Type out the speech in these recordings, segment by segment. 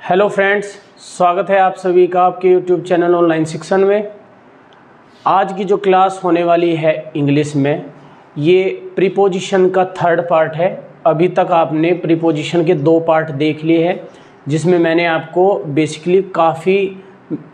Hello friends, स्वागत है आप सभी का आपके यूट्यूब चैनल ऑनलाइन शिक्षण में। आज की जो क्लास होने वाली है इंग्लिश में, ये प्रीपोजिशन का थर्ड पार्ट है। अभी तक आपने प्रीपोजिशन के 2 पार्ट देख लिए हैं, जिसमें मैंने आपको बेसिकली काफ़ी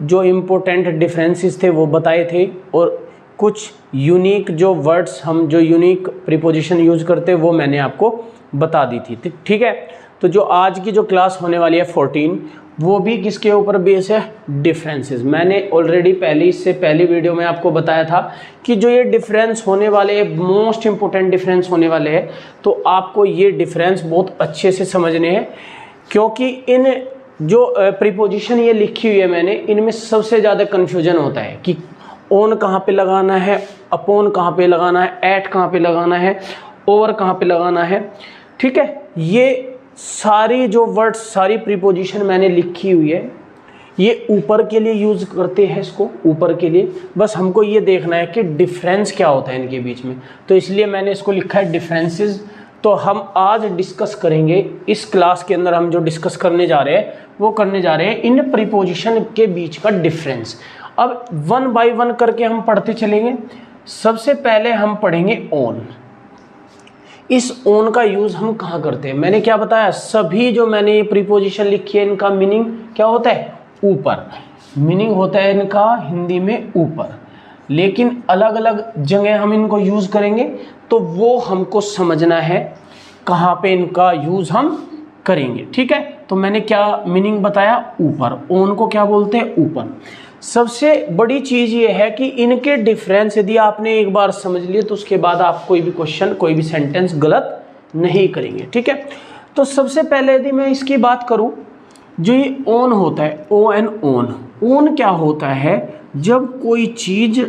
जो इम्पोर्टेंट डिफरेंसेस थे वो बताए थे, और कुछ यूनिक जो वर्ड्स हम जो यूनिक प्रीपोजिशन यूज़ करते हैं वो मैंने आपको बता दी थी। ठीक है, तो जो आज की जो क्लास होने वाली है 14, वो भी किसके ऊपर बेस है? डिफरेंसेस। मैंने ऑलरेडी इससे पहली वीडियो में आपको बताया था कि जो ये डिफरेंस होने वाले हैं, मोस्ट इंपॉर्टेंट डिफरेंस होने वाले हैं, तो आपको ये डिफरेंस बहुत अच्छे से समझने हैं, क्योंकि इन जो प्रीपोजिशन ये लिखी हुई है मैंने, इनमें सबसे ज़्यादा कन्फ्यूजन होता है कि ऑन कहाँ पे लगाना है, अपॉन कहाँ पे लगाना है, एट कहाँ पे लगाना है, ओवर कहाँ पे लगाना है। ठीक है, ये सारी जो वर्ड्स, सारी प्रीपोजिशन मैंने लिखी हुई है, ये ऊपर के लिए यूज़ करते हैं, इसको ऊपर के लिए। बस हमको ये देखना है कि डिफरेंस क्या होता है इनके बीच में, तो इसलिए मैंने इसको लिखा है डिफरेंसेस। तो हम आज डिस्कस करेंगे, इस क्लास के अंदर हम जो डिस्कस करने जा रहे हैं वो करने जा रहे हैं इन प्रीपोजिशन के बीच का डिफरेंस। अब 1 बाय 1 करके हम पढ़ते चलेंगे। सबसे पहले हम पढ़ेंगे ऑन। इस ऑन का यूज़ हम कहाँ करते हैं? मैंने क्या बताया, सभी जो मैंने ये प्रीपोजिशन लिखी है इनका मीनिंग क्या होता है? ऊपर। मीनिंग होता है इनका हिंदी में ऊपर, लेकिन अलग अलग जगह हम इनको यूज़ करेंगे, तो वो हमको समझना है कहाँ पे इनका यूज़ हम करेंगे। ठीक है, तो मैंने क्या मीनिंग बताया? ऊपर। ऑन को क्या बोलते हैं? ऊपर। सबसे बड़ी चीज़ ये है कि इनके डिफरेंस यदि आपने एक बार समझ लिए तो उसके बाद आप कोई भी क्वेश्चन, कोई भी सेंटेंस गलत नहीं करेंगे। ठीक है, तो सबसे पहले यदि मैं इसकी बात करूं, जो ये ऑन होता है, ओ एन ऑन। ऑन क्या होता है? जब कोई चीज़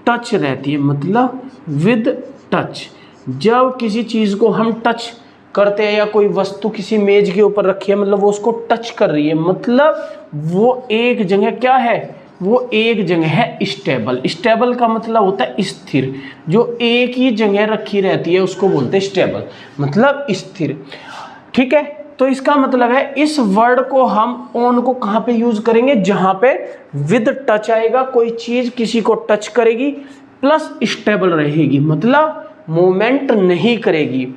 टच रहती है, मतलब विद टच। जब किसी चीज़ को हम टच करते हैं, या कोई वस्तु किसी मेज के ऊपर रखी है, मतलब वो उसको टच कर रही है, मतलब वो एक जगह क्या है? वो एक जगह है स्टेबल। स्टेबल का मतलब होता है स्थिर। जो एक ही जगह रखी रहती है उसको बोलते हैं स्टेबल, मतलब स्थिर। ठीक है, तो इसका मतलब है इस वर्ड को हम ऑन को कहाँ पे यूज करेंगे? जहां पे विद टच आएगा, कोई चीज किसी को टच करेगी प्लस स्टेबल रहेगी, मतलब मूवमेंट नहीं करेगी।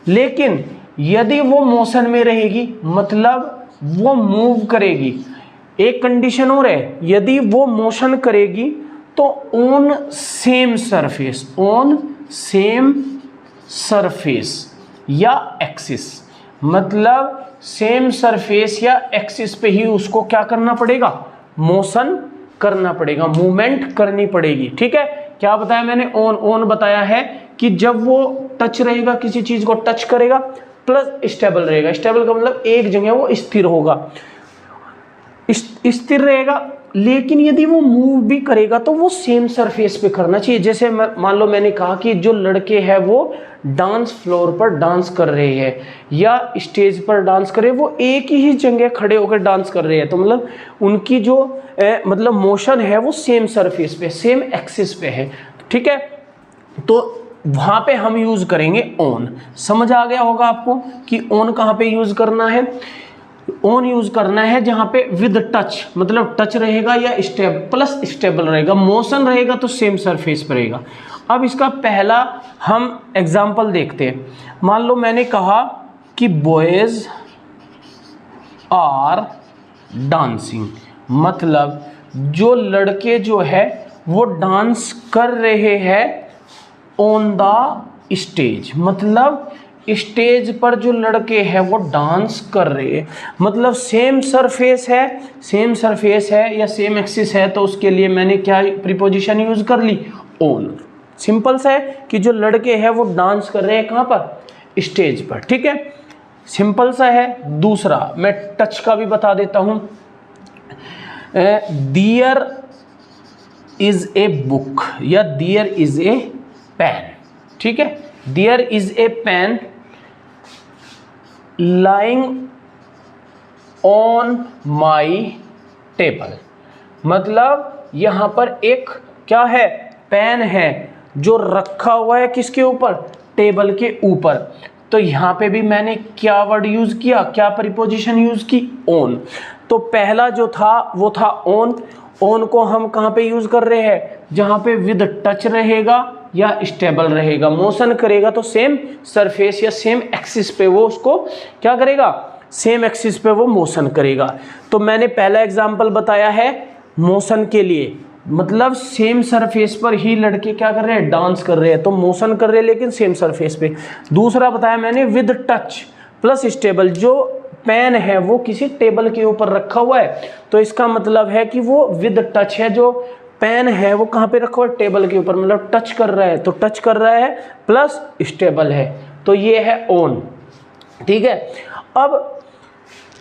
लेकिन यदि वो मोशन में रहेगी, मतलब वो मूव करेगी। एक कंडीशन और है, यदि वो मोशन करेगी तो on same surface, on same surface या एक्सिस, मतलब सेम सरफेस या एक्सिस पे ही उसको क्या करना पड़ेगा? मोशन करना पड़ेगा, मूवमेंट करनी पड़ेगी। ठीक है, क्या बताया मैंने? ऑन बताया है कि जब वो टच रहेगा, किसी चीज को टच करेगा प्लस स्टेबल रहेगा। स्टेबल का मतलब एक जगह वो स्थिर होगा, स्थिर रहेगा। लेकिन यदि वो मूव भी करेगा तो वो सेम सरफेस पे करना चाहिए। जैसे मान लो मैंने कहा कि जो लड़के हैं वो डांस फ्लोर पर डांस कर रहे हैं या स्टेज पर डांस कर रहे हैं, वो एक ही जगह खड़े होकर डांस कर रहे हैं, तो मतलब उनकी जो मतलब मोशन है वो सेम सरफेस पे, सेम एक्सिस पे है। ठीक है, तो वहां पे हम यूज करेंगे ऑन। समझ आ गया होगा आपको कि ऑन कहाँ पे यूज करना है? ऑन यूज करना है जहां पे विद टच, मतलब टच रहेगा या प्लस स्टेबल रहेगा, मोशन रहेगा तो सेम सरफेस पर रहेगा। अब इसका पहला हम एग्जांपल देखते हैं। मान लो मैंने कहा कि बॉयज आर डांसिंग, मतलब जो लड़के जो है वो डांस कर रहे हैं ऑन द स्टेज, मतलब स्टेज पर जो लड़के हैं वो डांस कर रहे हैं। मतलब सेम सरफेस है, सेम सरफेस है या सेम एक्सिस है, तो उसके लिए मैंने क्या प्रीपोजिशन यूज कर ली? ऑन। सिंपल सा है कि जो लड़के हैं वो डांस कर रहे हैं कहाँ पर? स्टेज पर। ठीक है, सिंपल सा है। दूसरा मैं टच का भी बता देता हूं। देयर इज ए बुक या देयर इज ए पेन। ठीक है, there is a pen lying on my table, मतलब यहां पर एक क्या है? पेन है जो रखा हुआ है किसके ऊपर? टेबल के ऊपर। तो यहाँ पे भी मैंने क्या वर्ड यूज किया, क्या प्रीपोजिशन यूज की, ऑन। तो पहला जो था वो था ऑन। ऑन को हम कहाँ पे यूज कर रहे हैं, जहाँ पे विद टच रहेगा या स्टेबल रहेगा, मोशन करेगा तो सेम सरफेस या सेम एक्सिस पे वो उसको क्या करेगा, सेम एक्सिस पे वो मोशन करेगा। तो मैंने पहला एग्जांपल बताया है मोशन के लिए, मतलब सेम सरफेस पर ही लड़के क्या कर रहे हैं, डांस कर रहे हैं, तो मोशन कर रहे हैं लेकिन सेम सरफेस पे। दूसरा बताया मैंने विद टच प्लस स्टेबल, जो पेन है वो किसी टेबल के ऊपर रखा हुआ है, तो इसका मतलब है कि वो विद टच है, जो पेन है वो कहाँ पे रखा हुआ है, टेबल के ऊपर, मतलब टच कर रहा है, तो टच कर रहा है प्लस स्टेबल है, तो ये है ऑन। ठीक है, अब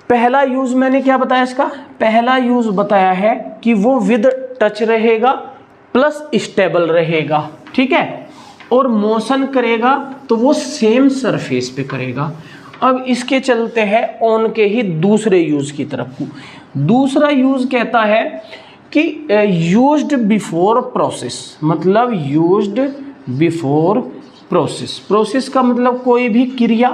पहला यूज मैंने क्या बताया, इसका पहला यूज बताया है कि वो विद टच रहेगा प्लस स्टेबल रहेगा, ठीक है, और मोशन करेगा तो वो सेम सरफेस पे करेगा। अब इसके चलते हैं ऑन के ही दूसरे यूज की तरफ। दूसरा यूज कहता है कि यूज्ड बिफोर प्रोसेस, मतलब यूज्ड बिफोर प्रोसेस। प्रोसेस का मतलब कोई भी क्रिया,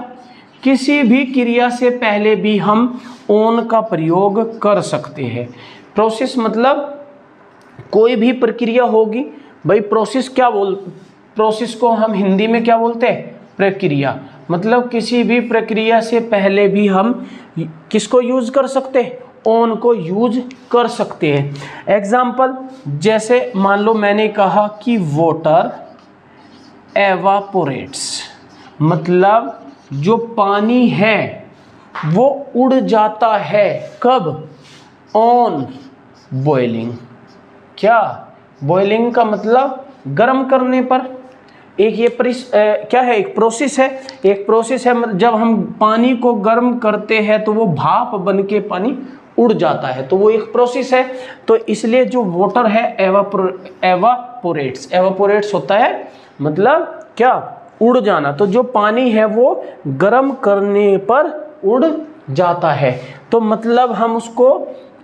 किसी भी क्रिया से पहले भी हम ऑन का प्रयोग कर सकते हैं। प्रोसेस मतलब कोई भी प्रक्रिया होगी भाई, प्रोसेस को हम हिंदी में क्या बोलते हैं, प्रक्रिया। मतलब किसी भी प्रक्रिया से पहले भी हम किसको यूज कर सकते हैं, ऑन को यूज कर सकते हैं। एग्जाम्पल, जैसे मान लो मैंने कहा कि वाटर एवापोरेट्स, मतलब जो पानी है वो उड़ जाता है, कब, ऑन बॉइलिंग। क्या, बॉइलिंग का मतलब गर्म करने पर। एक ये क्या है, एक प्रोसेस है, एक प्रोसेस है, जब हम पानी को गर्म करते हैं तो वो भाप बन के पानी उड़ जाता है, तो वो एक प्रोसेस है। तो इसलिए जो वाटर है एवापोरेट्स होता है, मतलब क्या, उड़ जाना। तो जो पानी है वो गर्म करने पर उड़ जाता है, तो मतलब हम उसको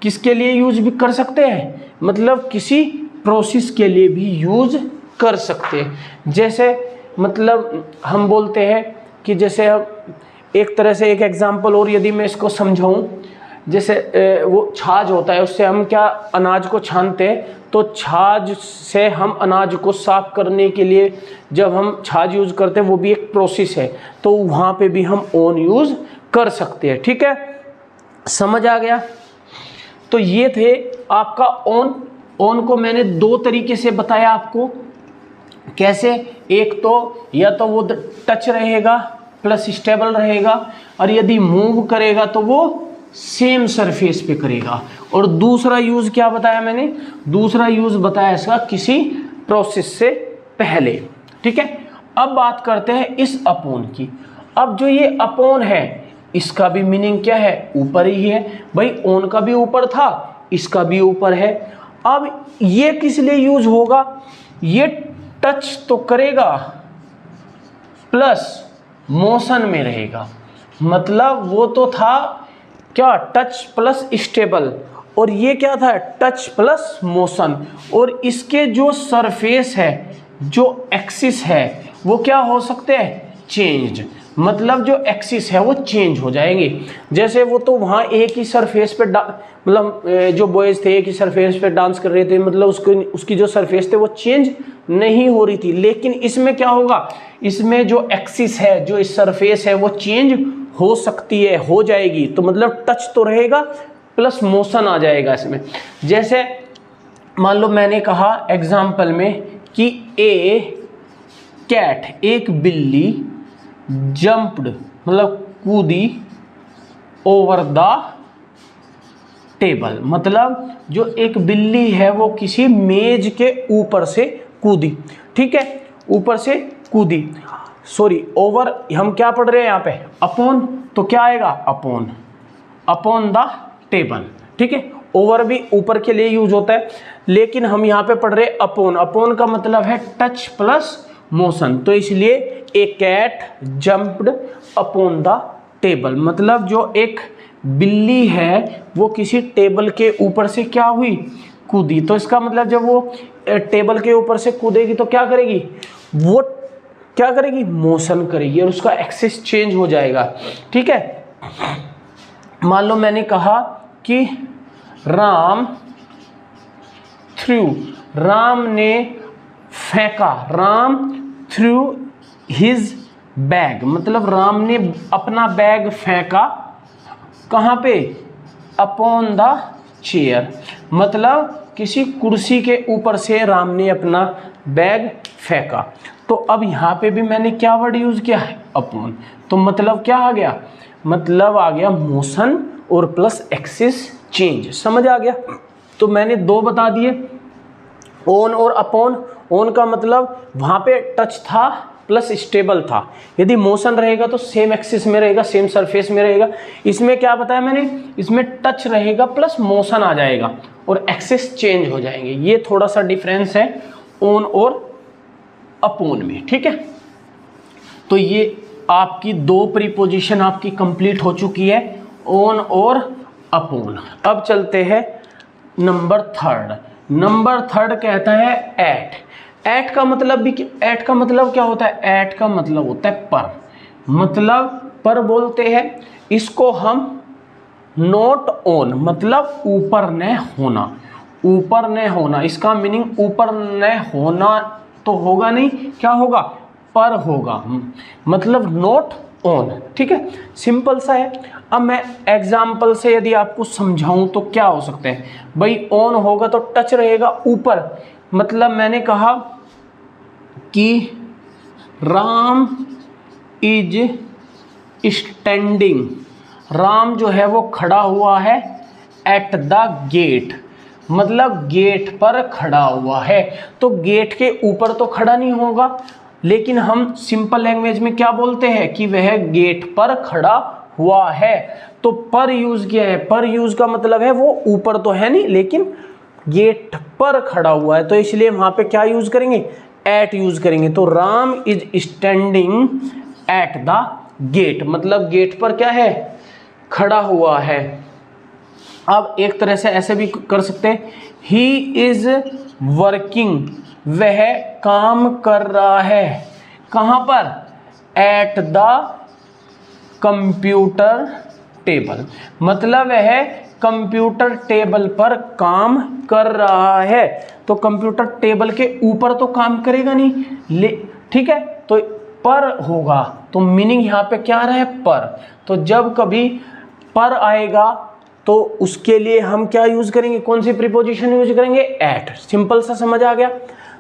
किसके लिए यूज भी कर सकते हैं, मतलब किसी प्रोसेस के लिए भी यूज कर सकते हैं। जैसे मतलब हम बोलते हैं कि जैसे हम एक तरह से एक एग्जांपल और यदि मैं इसको समझाऊं, जैसे वो छाछ होता है, उससे हम क्या अनाज को छानते हैं, तो छाछ से हम अनाज को साफ करने के लिए जब हम छाछ यूज करते हैं वो भी एक प्रोसेस है, तो वहाँ पे भी हम ऑन यूज कर सकते हैं। ठीक है, समझ आ गया। तो ये थे आपका ऑन। ऑन को मैंने दो तरीके से बताया आपको, कैसे, एक तो या तो वो टच रहेगा प्लस स्टेबल रहेगा, और यदि मूव करेगा तो वो सेम सरफेस पे करेगा। और दूसरा यूज क्या बताया मैंने, दूसरा यूज बताया इसका किसी प्रोसेस से पहले। ठीक है, अब बात करते हैं इस अपॉन की। अब जो ये अपॉन है इसका भी मीनिंग क्या है, ऊपर ही है भाई, ऑन का भी ऊपर था, इसका भी ऊपर है। अब ये किस लिए यूज होगा, ये टच तो करेगा प्लस मोशन में रहेगा, मतलब वो तो था क्या, टच प्लस स्टेबल, और ये क्या था, टच प्लस मोशन। और इसके जो सरफेस है, जो एक्सिस है, वो क्या हो सकते हैं, चेंज्ड, मतलब जो एक्सिस है वो चेंज हो जाएंगे। जैसे वो तो वहाँ एक ही सरफेस पे मतलब जो बॉयज़ थे एक ही सरफेस पे डांस कर रहे थे, मतलब उसकी जो सरफेस थे वो चेंज नहीं हो रही थी। लेकिन इसमें क्या होगा, इसमें जो एक्सिस है, जो इस सरफेस है वो चेंज हो सकती है, हो जाएगी। तो मतलब टच तो रहेगा प्लस मोशन आ जाएगा इसमें। जैसे मान लो मैंने कहा एग्जाम्पल में कि ए कैट, एक बिल्ली, जंप्ड मतलब कूदी, ओवर द टेबल, मतलब जो एक बिल्ली है वो किसी मेज के ऊपर से कूदी। ठीक है, ऊपर से कूदी, सॉरी ओवर, हम क्या पढ़ रहे हैं यहाँ पे, अपॉन, तो क्या आएगा, अपॉन, अपॉन द टेबल। ठीक है, ओवर भी ऊपर के लिए यूज होता है, लेकिन हम यहाँ पे पढ़ रहे हैं अपॉन। अपॉन का मतलब है टच प्लस मोशन, तो इसलिए a cat jumped upon the table, मतलब जो एक बिल्ली है वो किसी टेबल के ऊपर से क्या हुई, कूदी। तो इसका मतलब जब वो टेबल के ऊपर से कूदेगी तो क्या करेगी, वो क्या करेगी, मोशन करेगी और उसका एक्सिस चेंज हो जाएगा। ठीक है, मान लो मैंने कहा कि राम थ्रू, राम ने फेंका, राम थ्रू हिज बैग, मतलब राम ने अपना बैग फेंका कहाँ पे, अपॉन द चेयर, मतलब किसी कुर्सी के ऊपर से राम ने अपना बैग फेंका। तो अब यहाँ पे भी मैंने क्या वर्ड यूज किया है, अपॉन, तो मतलब क्या आ गया, मतलब आ गया मोशन और प्लस एक्सिस चेंज। समझ आ गया। तो मैंने दो बता दिए, ऑन और अपॉन। ऑन का मतलब वहाँ पे टच था प्लस स्टेबल था, यदि मोशन रहेगा तो सेम एक्सिस में रहेगा, सेम सरफेस में रहेगा। इसमें क्या बताया मैंने, इसमें टच रहेगा प्लस मोशन आ जाएगा और एक्सिस चेंज हो जाएंगे। ये थोड़ा सा डिफरेंस है ऑन और अपॉन में। ठीक है, तो ये आपकी दो प्रीपोजिशन आपकी कंप्लीट हो चुकी है, ऑन और अपॉन। अब चलते हैं नंबर थर्ड। नंबर थर्ड कहता है एट। एट का मतलब भी, एट का मतलब क्या होता है, एट का मतलब होता है पर, मतलब पर बोलते हैं इसको हम। नॉट ऑन मतलब ऊपर न होना, ऊपर न होना, इसका मीनिंग ऊपर न होना तो होगा नहीं, क्या होगा, पर होगा, मतलब नॉट ऑन। ठीक है, सिंपल सा है। अब मैं एग्जाम्पल से यदि आपको समझाऊं तो क्या हो सकता है, भाई ऑन होगा तो टच रहेगा ऊपर, मतलब मैंने कहा कि राम इज स्टैंडिंग, राम जो है वो खड़ा हुआ है एट द गेट, मतलब गेट पर खड़ा हुआ है। तो गेट के ऊपर तो खड़ा नहीं होगा, लेकिन हम सिंपल लैंग्वेज में क्या बोलते हैं कि वह गेट पर खड़ा हुआ है। तो पर यूज किया है, पर यूज का मतलब है वो ऊपर तो है नहीं लेकिन गेट पर खड़ा हुआ है, तो इसलिए वहां पे क्या यूज करेंगे, एट यूज करेंगे। तो Ram is standing at the gate, मतलब गेट पर क्या है, खड़ा हुआ है। अब एक तरह से ऐसे भी कर सकते हैं, ही इज वर्किंग, वह काम कर रहा है, कहां पर, एट द कंप्यूटर टेबल, मतलब वह कंप्यूटर टेबल पर काम कर रहा है। तो कंप्यूटर टेबल के ऊपर तो काम करेगा नहीं, ठीक है, तो पर होगा, तो मीनिंग यहाँ पे क्या आ रहा है, पर। तो जब कभी पर आएगा तो उसके लिए हम क्या यूज करेंगे, कौन सी प्रीपोजिशन यूज करेंगे, एट। सिंपल सा समझ आ गया।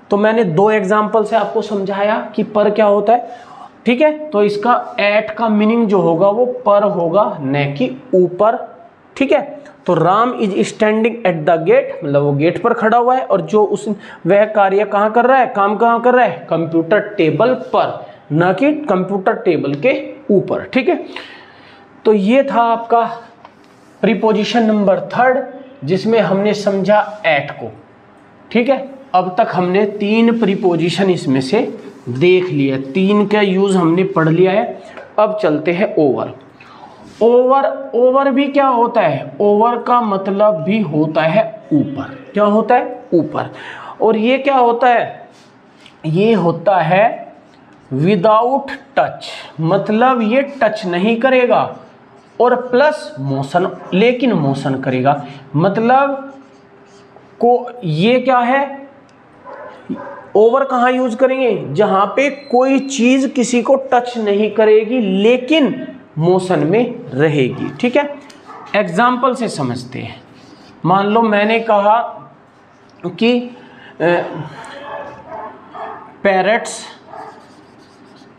तो मैंने दो एग्जाम्पल से आपको समझाया कि पर क्या होता है। ठीक है, तो इसका एट का मीनिंग जो होगा वो पर होगा, न कि ऊपर। ठीक है, तो Ram is standing at the gate, मतलब वो गेट पर खड़ा हुआ है, और जो उस वह कार्य कहाँ कर रहा है, काम कहाँ कर रहा है, कंप्यूटर टेबल पर, न कि कंप्यूटर टेबल के ऊपर। ठीक है, तो ये था आपका प्रीपोजिशन नंबर थर्ड, जिसमें हमने समझा एट को। ठीक है, अब तक हमने तीन प्रीपोजिशन इसमें से देख लिया, तीन का यूज हमने पढ़ लिया है। अब चलते हैं ओवर। ओवर, ओवर भी क्या होता है, ओवर का मतलब भी होता है ऊपर। क्या होता है, ऊपर। और ये क्या होता है, ये होता है विदाउट टच, मतलब ये टच नहीं करेगा, और प्लस मोशन, लेकिन मोशन करेगा, मतलब को ये क्या है, ओवर कहाँ यूज करेंगे, जहां पे कोई चीज किसी को टच नहीं करेगी लेकिन मोशन में रहेगी। ठीक है, एग्जाम्पल से समझते हैं। मान लो मैंने कहा कि पैरट्स,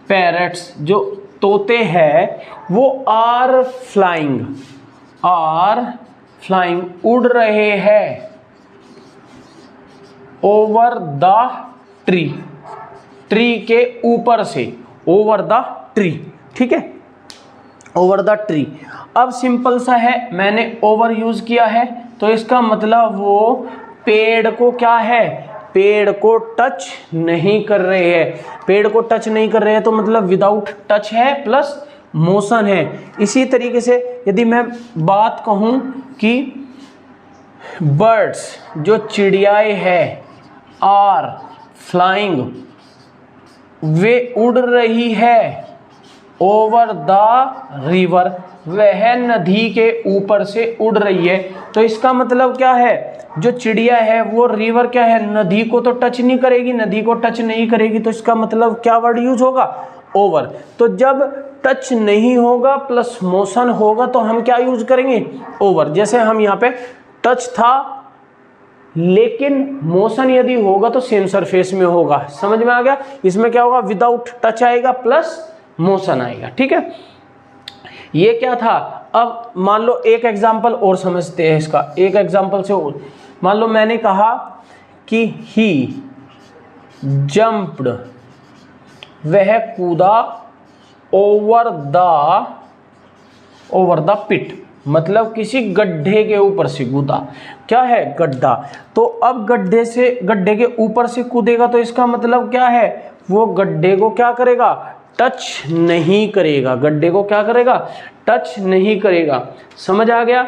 पैरट्स जो तोते हैं वो आर फ्लाइंग, आर फ्लाइंग, उड़ रहे हैं ओवर द ट्री, ट्री के ऊपर से, ओवर द ट्री। ठीक है, ओवर द ट्री। अब सिंपल सा है, मैंने ओवर यूज किया है तो इसका मतलब वो पेड़ को क्या है, पेड़ को टच नहीं कर रहे हैं। पेड़ को टच नहीं कर रहे हैं तो मतलब विदाउट टच है प्लस मोशन है। इसी तरीके से यदि मैं बात कहूं कि बर्ड्स जो चिड़ियाएं हैं आर फ्लाइंग वे उड़ रही है ओवर द रिवर, वह नदी के ऊपर से उड़ रही है। तो इसका मतलब क्या है, जो चिड़िया है वो रिवर क्या है, नदी को तो टच नहीं करेगी, नदी को टच नहीं करेगी, तो इसका मतलब क्या वर्ड यूज होगा, ओवर। तो जब टच नहीं होगा प्लस मोशन होगा तो हम क्या यूज करेंगे, ओवर। जैसे हम यहाँ पे टच था लेकिन मोशन यदि होगा तो सेम सरफेस में होगा, समझ में आ गया। इसमें क्या होगा, विदाउट टच आएगा प्लस मोशन आएगा, ठीक है। ये क्या था। अब मान लो एक एग्जांपल और समझते हैं इसका, एक एग्जांपल से और। मान लो मैंने कहा कि ही जंप्ड, वह कूदा ओवर द पिट, मतलब किसी गड्ढे के ऊपर से कूदा। क्या है, गड्ढा। तो अब गड्ढे के ऊपर से कूदेगा तो इसका मतलब क्या है, वो गड्ढे को क्या करेगा, टच नहीं करेगा, गड्ढे को क्या करेगा, टच नहीं करेगा। समझ आ गया।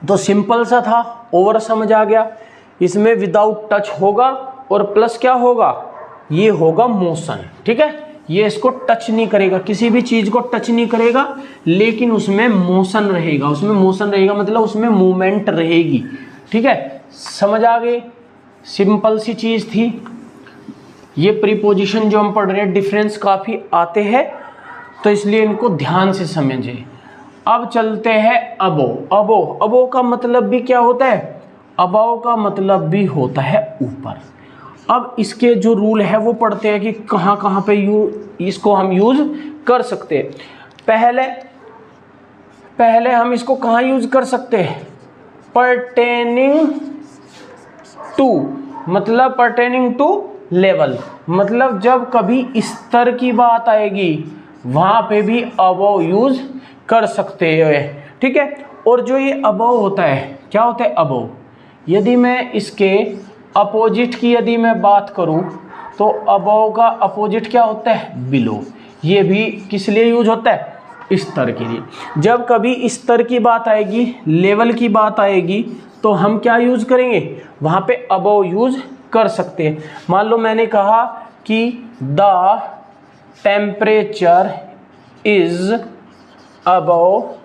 तो सिंपल सा था, ओवर समझ आ गया। इसमें विदाउट टच होगा और प्लस क्या होगा, ये होगा मोशन, ठीक है। ये इसको टच नहीं करेगा, किसी भी चीज को टच नहीं करेगा, लेकिन उसमें मोशन रहेगा। उसमें मोशन रहेगा मतलब उसमें मूवमेंट रहेगी, ठीक है। समझ आ गई, सिंपल सी चीज थी। ये प्रीपोजिशन जो हम पढ़ रहे हैं डिफरेंस काफी आते हैं, तो इसलिए इनको ध्यान से समझें। अब चलते हैं अबो का मतलब भी क्या होता है, अबव का मतलब भी होता है ऊपर। अब इसके जो रूल है वो पढ़ते हैं कि कहाँ कहाँ पे इसको हम यूज कर सकते हैं। पहले हम इसको कहाँ यूज कर सकते हैं, पर्टेनिंग टू, मतलब पर्टेनिंग टू लेवल, मतलब जब कभी स्तर की बात आएगी वहां पे भी अबव यूज कर सकते हैं, ठीक है। और जो ये अबव होता है, क्या होता है अबव, यदि मैं इसके अपोजिट की यदि मैं बात करूं तो अबव का अपोजिट क्या होता है, बिलो। ये भी किस लिए यूज होता है, स्तर के लिए। जब कभी स्तर की बात आएगी, लेवल की बात आएगी, तो हम क्या यूज करेंगे, वहां पे अबव यूज कर सकते हैं। मान लो मैंने कहा कि the temperature is above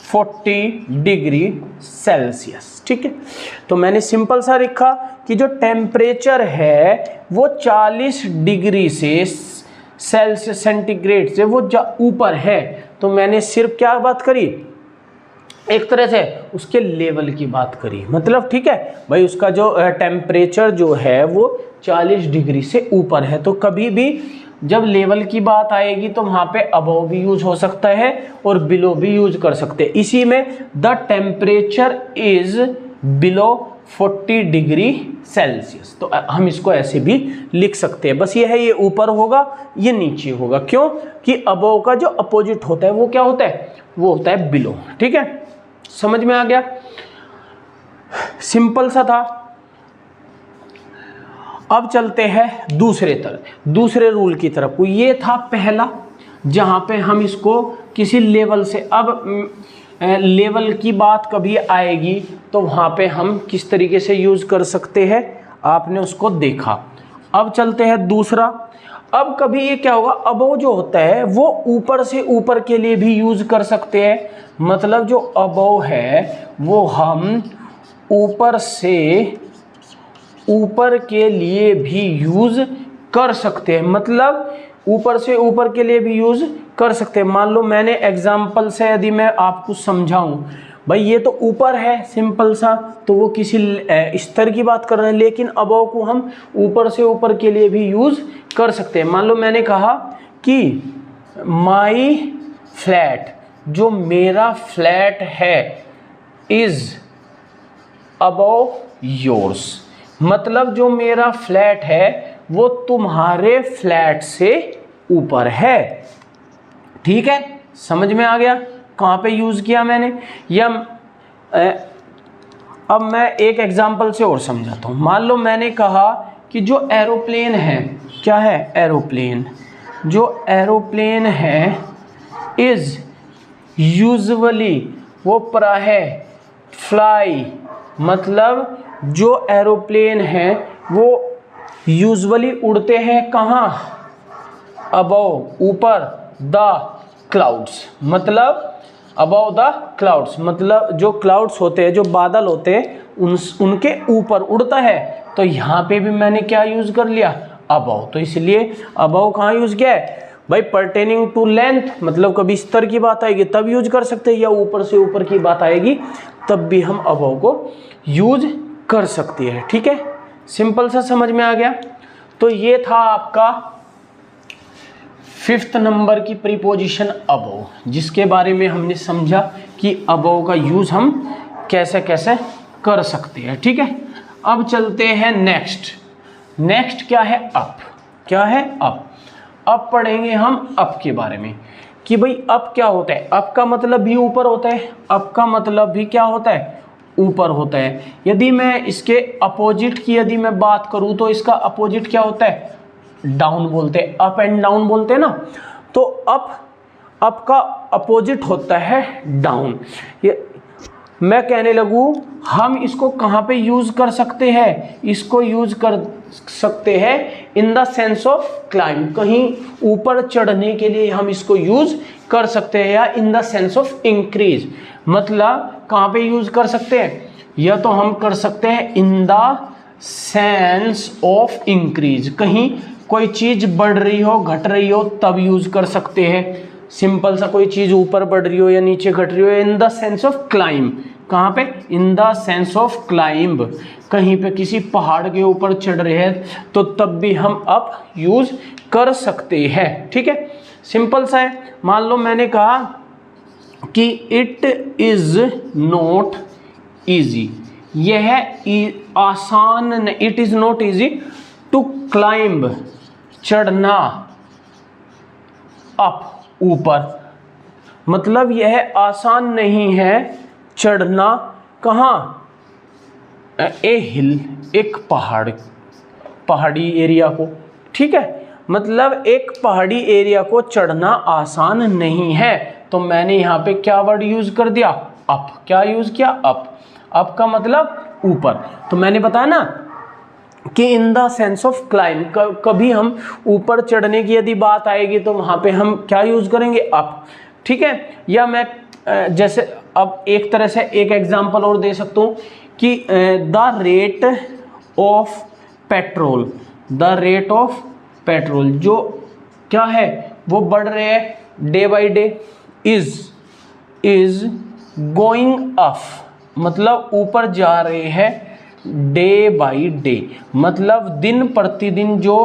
40 degree Celsius, ठीक है। तो मैंने सिंपल सा लिखा कि जो टेम्परेचर है वो 40 डिग्री से सेल्सियस सेंटीग्रेड से वो ऊपर है। तो मैंने सिर्फ क्या बात करी, एक तरह से उसके लेवल की बात करी, मतलब ठीक है भाई, उसका जो टेम्परेचर जो है वो 40 डिग्री से ऊपर है। तो कभी भी जब लेवल की बात आएगी तो वहां पे अबव भी यूज हो सकता है और बिलो भी यूज कर सकते हैं। इसी में the temperature is below 40 degree Celsius, तो हम इसको ऐसे भी लिख सकते हैं। बस ये है, ये ऊपर होगा, ये नीचे होगा। क्यों कि अबव का जो अपोजिट होता है वो क्या होता है, वो होता है बिलो, ठीक है। समझ में आ गया, सिंपल सा था। अब चलते हैं दूसरे रूल की तरफ। ये था पहला, जहां पे हम इसको किसी लेवल से, अब लेवल की बात कभी आएगी तो वहां पे हम किस तरीके से यूज कर सकते हैं, आपने उसको देखा। अब चलते हैं दूसरा। अब कभी ये क्या होगा, अबव जो होता है वो ऊपर से यूज के लिए भी यूज कर सकते हैं। मतलब जो अबव है वो हम ऊपर से ऊपर के लिए भी यूज कर सकते हैं, मतलब ऊपर से ऊपर के लिए भी यूज कर सकते हैं। मान लो मैंने एग्जाम्पल से यदि मैं आपको समझाऊं, भाई ये तो ऊपर है सिंपल सा, तो वो किसी स्तर की बात कर रहे हैं, लेकिन अबव को हम ऊपर से ऊपर के लिए भी यूज कर सकते हैं। मान लो मैंने कहा कि माई फ्लैट, जो मेरा फ्लैट है, इज अबव योर्स, मतलब जो मेरा फ्लैट है वो तुम्हारे फ्लैट से ऊपर है, ठीक है। समझ में आ गया कहाँ पे यूज किया मैंने। या अब मैं एक एग्जांपल से और समझाता हूँ। मान लो मैंने कहा कि जो एरोप्लेन है, क्या है एरोप्लेन, जो एरोप्लेन है इज यूजुअली, वो प्रायः फ्लाई, मतलब जो एरोप्लेन है वो यूजुअली उड़ते हैं कहाँ, अबव, ऊपर, द क्लाउड्स, मतलब अबव द क्लाउड्स, मतलब जो क्लाउड्स होते हैं, जो बादल होते हैं, उनके ऊपर उड़ता है। तो यहाँ पे भी मैंने क्या यूज कर लिया, अबव। तो इसलिए अबव कहाँ यूज किया है भाई, परटेनिंग टू लेंथ, मतलब कभी स्तर की बात आएगी तब यूज कर सकते हैं, या ऊपर से ऊपर की बात आएगी तब भी हम अबव को यूज कर सकते हैं। ठीक है, सिंपल सा समझ में आ गया। तो ये था आपका 5th नंबर की प्रीपोजिशन अबव, जिसके बारे में हमने समझा कि अबव का यूज हम कैसे कैसे कर सकते हैं। ठीक है, अब चलते हैं नेक्स्ट क्या है, अप। क्या है, अप। अब पढ़ेंगे हम अप के बारे में कि भाई अप क्या होता है। अप का मतलब भी ऊपर होता है, अप का मतलब भी क्या होता है, ऊपर होता है। यदि मैं इसके अपोजिट की यदि मैं बात करूं तो इसका अपोजिट क्या होता है, डाउन बोलते हैं, अप एंड डाउन बोलते हैं ना। तो अप का अपोजिट होता है डाउन। ये मैं कहने लगूं, हम इसको कहाँ पे यूज कर सकते हैं, इसको यूज कर सकते हैं इन द सेंस ऑफ क्लाइंब, कहीं ऊपर चढ़ने के लिए हम इसको यूज कर सकते हैं, या इन द सेंस ऑफ इंक्रीज, मतलब कहाँ पे यूज कर सकते हैं, या तो हम कर सकते हैं इन द सेंस ऑफ इंक्रीज, कहीं कोई चीज बढ़ रही हो, घट रही हो, तब यूज कर सकते हैं। सिंपल सा कोई चीज ऊपर बढ़ रही हो या नीचे घट रही हो, इन द सेंस ऑफ क्लाइंब, कहाँ पे, इन द सेंस ऑफ क्लाइंब, कहीं पे किसी पहाड़ के ऊपर चढ़ रहे हैं तो तब भी हम अप यूज कर सकते हैं। ठीक है, सिंपल सा है। मान लो मैंने कहा कि इट इज नॉट इजी, यह आसान, it is not easy to climb, चढ़ना, अप, ऊपर, मतलब यह आसान नहीं है चढ़ना, कहाँ, ए हिल, एक पहाड़ी एरिया को। ठीक है, मतलब एक पहाड़ी एरिया को चढ़ना आसान नहीं है। तो मैंने यहाँ पे क्या वर्ड यूज कर दिया, अप। क्या यूज किया, अप का मतलब ऊपर। तो मैंने बताया ना कि इन द सेंस ऑफ क्लाइंब, कभी हम ऊपर चढ़ने की यदि बात आएगी तो वहां पे हम क्या यूज करेंगे, अप। ठीक है, या मैं जैसे अब एक तरह से एक एग्जांपल और दे सकता हूं कि the rate of petrol, the rate of petrol जो क्या है वो बढ़ रहे हैं day by day, is going up, मतलब ऊपर जा रहे हैं डे बाई डे, मतलब दिन प्रतिदिन जो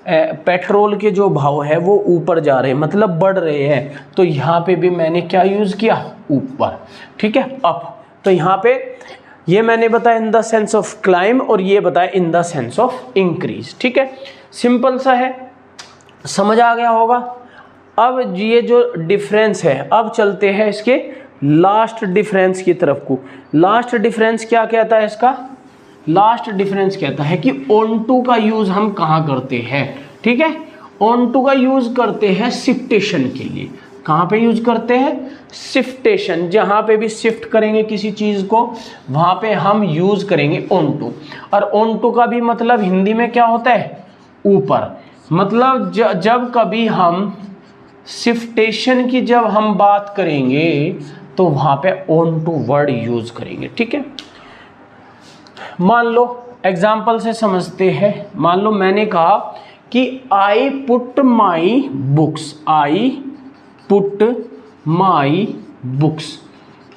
पेट्रोल के जो भाव है वो ऊपर जा रहे हैं, मतलब बढ़ रहे हैं। तो यहाँ पे भी मैंने क्या यूज किया, ऊपर। ठीक है, अप। तो यहाँ पे ये मैंने बताया इन द सेंस ऑफ क्लाइम, और ये बताया इन द सेंस ऑफ इंक्रीज। ठीक है, सिंपल सा है, समझ आ गया होगा। अब ये जो डिफरेंस है, अब चलते हैं इसके लास्ट डिफरेंस की तरफ को। लास्ट डिफरेंस क्या कहता है इसका, लास्ट डिफरेंस कहता है कि ऑन टू का यूज हम कहाँ करते हैं। ठीक है, ऑन टू का यूज करते हैं शिफ्टेशन के लिए। कहाँ पे यूज करते हैं, शिफ्टेशन, जहाँ पे भी शिफ्ट करेंगे किसी चीज को वहां पे हम यूज करेंगे ऑन टू। और ऑन टू का भी मतलब हिंदी में क्या होता है, ऊपर। मतलब जब कभी हम शिफ्टेशन की जब हम बात करेंगे तो वहां पे ऑन टू वर्ड यूज करेंगे। ठीक है, मान लो एग्जाम्पल से समझते हैं। मान लो मैंने कहा कि I put my books, I put my books,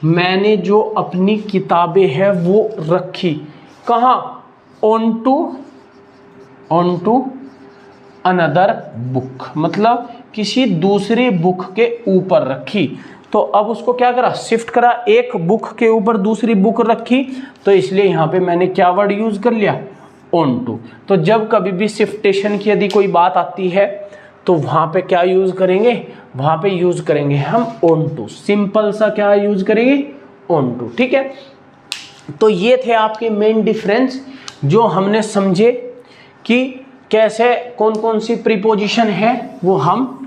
मैंने जो अपनी किताबें हैं वो रखी कहाँ, ऑन टू अनदर बुक, मतलब किसी दूसरी बुक के ऊपर रखी। तो अब उसको क्या करा, शिफ्ट करा, एक बुक के ऊपर दूसरी बुक रखी, तो इसलिए यहाँ पे मैंने क्या वर्ड यूज कर लिया, ऑन टू। तो जब कभी भी शिफ्टेशन की यदि कोई बात आती है तो वहां पे क्या यूज करेंगे, वहां पे यूज करेंगे हम ऑन टू। सिंपल सा क्या यूज करेंगे, ऑन टू। ठीक है, तो ये थे आपके मेन डिफरेंस जो हमने समझे कि कैसे कौन कौन सी प्रीपोजिशन है वो हम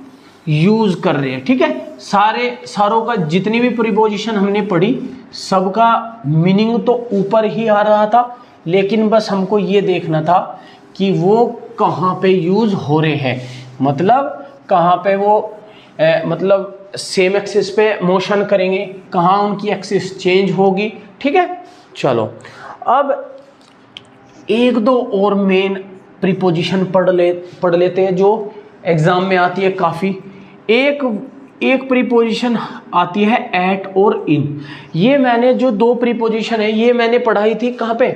यूज कर रहे हैं। ठीक है, सारों का जितनी भी प्रीपोजिशन हमने पढ़ी सबका मीनिंग तो ऊपर ही आ रहा था, लेकिन बस हमको ये देखना था कि वो कहाँ पे यूज़ हो रहे हैं, मतलब कहाँ पे वो मतलब सेम एक्सिस पे मोशन करेंगे, कहाँ उनकी एक्सिस चेंज होगी। ठीक है, चलो अब एक दो और मेन प्रीपोजिशन पढ़ लेते हैं जो एग्जाम में आती है काफ़ी। एक प्रीपोजिशन आती है एट और इन। ये मैंने जो दो प्रीपोजिशन है ये मैंने पढ़ाई थी कहाँ पे,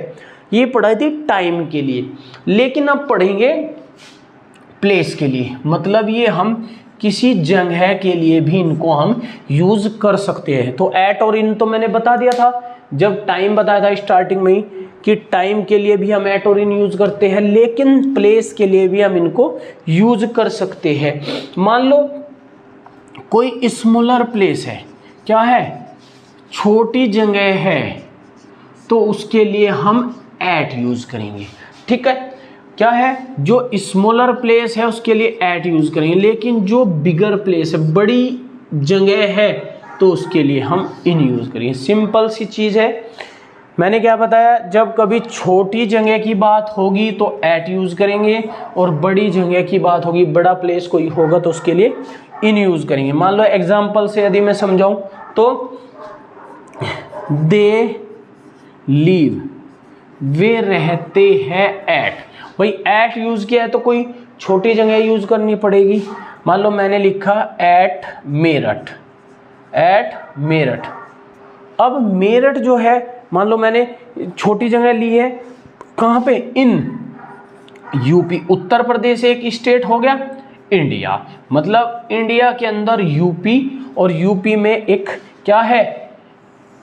ये पढ़ाई थी टाइम के लिए, लेकिन अब पढ़ेंगे प्लेस के लिए। मतलब ये हम किसी जगह के लिए भी इनको हम यूज कर सकते हैं। तो एट और इन तो मैंने बता दिया था जब टाइम बताया था स्टार्टिंग में ही कि टाइम के लिए भी हम एट और इन यूज करते हैं, लेकिन प्लेस के लिए भी हम इनको यूज कर सकते हैं। मान लो कोई स्मॉलर प्लेस है, क्या है, छोटी जगह है, तो उसके लिए हम एट यूज करेंगे। ठीक है, क्या है, जो स्मॉलर प्लेस है उसके लिए एट यूज करेंगे, लेकिन जो बिगर प्लेस है, बड़ी जगह है, तो उसके लिए हम इन यूज करेंगे। सिंपल सी चीज है। मैंने क्या बताया, जब कभी छोटी जगह की बात होगी तो एट यूज करेंगे, और बड़ी जगह की बात होगी, बड़ा प्लेस कोई होगा तो उसके लिए इन यूज करेंगे। मान लो एग्जांपल से यदि मैं समझाऊं तो दे लीव, वे रहते हैं एट। भाई एट यूज किया है तो कोई छोटी जगह यूज करनी पड़ेगी। मान लो मैंने लिखा एट मेरठ, एट मेरठ। अब मेरठ जो है, मान लो मैंने छोटी जगह ली है, कहाँ पे, इन यूपी, उत्तर प्रदेश एक स्टेट हो गया, इंडिया, मतलब इंडिया के अंदर यूपी, और यूपी में एक क्या है,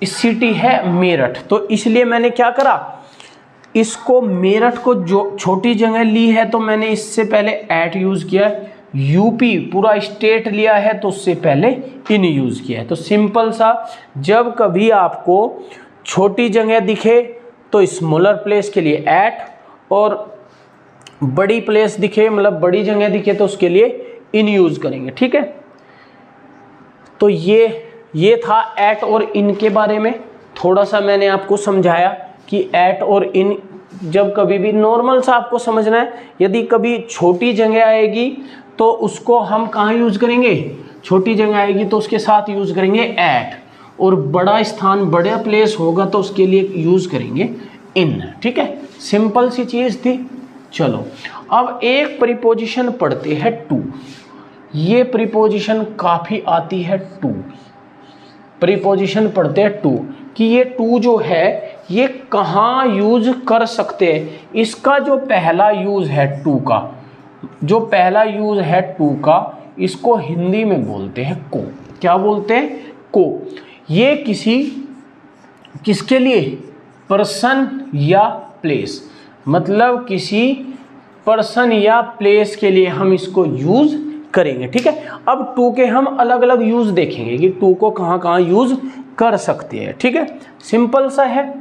सिटी है मेरठ। तो इसलिए मैंने क्या करा, इसको मेरठ को जो छोटी जगह ली है तो मैंने इससे पहले एट यूज किया, यूपी पूरा स्टेट लिया है तो उससे पहले इन यूज किया है। तो सिंपल सा, जब कभी आपको छोटी जगह दिखे तो स्मॉलर प्लेस के लिए एट, और बड़ी प्लेस दिखे मतलब बड़ी जगह दिखे तो उसके लिए इन यूज करेंगे। ठीक है, तो ये था एट और इन के बारे में। थोड़ा सा मैंने आपको समझाया कि एट और इन जब कभी भी नॉर्मल सा आपको समझना है, यदि कभी छोटी जगह आएगी तो उसको हम कहाँ यूज करेंगे, छोटी जगह आएगी तो उसके साथ यूज करेंगे एट, और बड़ा स्थान बड़ा प्लेस होगा तो उसके लिए यूज करेंगे इन। ठीक है, सिंपल सी चीज थी। चलो अब एक प्रीपोजिशन पढ़ते हैं टू। ये प्रीपोजिशन काफी आती है टू, प्रीपोजिशन पढ़ते हैं टू, कि ये टू जो है ये कहाँ यूज कर सकते हैं। इसका जो पहला यूज है टू का, जो पहला यूज है टू का, इसको हिंदी में बोलते हैं को। क्या बोलते हैं, को। ये किसके लिए, पर्सन या प्लेस, मतलब किसी पर्सन या प्लेस के लिए हम इसको यूज करेंगे। ठीक है, अब टू के हम अलग अलग यूज देखेंगे कि टू को कहाँ कहाँ यूज कर सकते हैं। ठीक है, सिंपल सा है।